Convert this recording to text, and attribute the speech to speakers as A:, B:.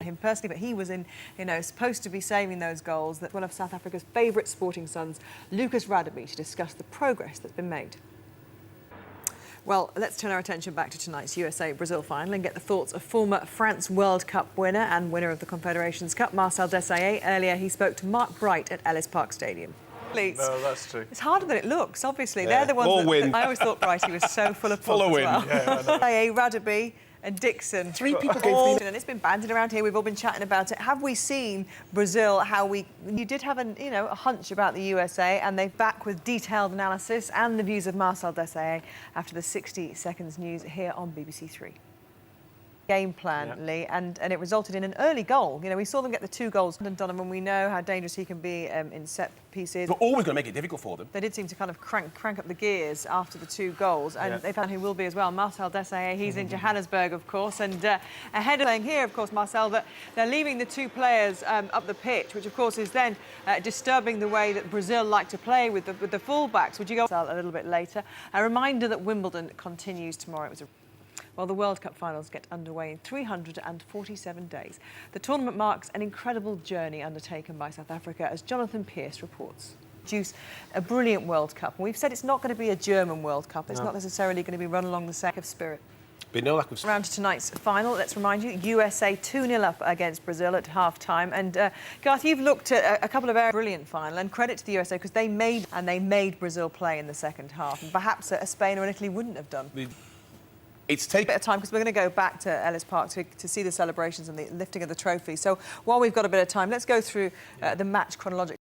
A: him personally, but he was supposed to be saving those goals. That one of South Africa's favourite sporting sons, Lucas Radebe, to discuss the progress that's been made. Well, let's turn our attention back to tonight's USA-Brazil final and get the thoughts of former France World Cup winner and winner of the Confederations Cup, Marcel Desailly. Earlier, he spoke to Mark Bright at Ellis Park Stadium.
B: No, that's true.
A: It's harder than it looks, obviously.
B: Yeah.
A: They're the ones
B: More
A: that
B: wind.
A: I always thought Brighty was so full of pop
B: Full of wind,
A: as well.
B: yeah, I know.
A: Radebe and Dixon.
B: Three people gave me...
A: And it's been bandied around here. We've all been chatting about it. Have we seen Brazil, you did have a hunch about the USA, and they're back with detailed analysis and the views of Marcel Desailly after the 60 Seconds News here on BBC Three. Game plan, Lee, and it resulted in an early goal. We saw them get the 2 goals. And Donovan, we know how dangerous he can be in set pieces.
C: We're always going to make it difficult for them.
A: They did seem to kind of crank up the gears after the 2 goals, and they found who will be as well. Marcel Desailly, he's in Johannesburg, of course, and ahead of playing here, of course, Marcel, that they're leaving the 2 players up the pitch, which, of course, is then disturbing the way that Brazil like to play with the full-backs. Would you go a little bit later? A reminder that Wimbledon continues tomorrow. Well, the World Cup finals get underway in 347 days. The tournament marks an incredible journey undertaken by South Africa, as Jonathan Pearce reports. Produce a brilliant World Cup. And we've said it's not going to be a German World Cup. It's not necessarily going to be run along the same spirit.
C: But no lack of...
A: Round to tonight's final, let's remind you, USA 2-0 up against Brazil at half-time. And, Garth, you've looked at a couple of brilliant final, and credit to the USA, because they made Brazil play in the second half. And perhaps a Spain or an Italy wouldn't have done.
C: It's taken
A: a bit of time, because we're going to go back to Ellis Park to see the celebrations and the lifting of the trophy. So while we've got a bit of time, let's go through the match chronologically.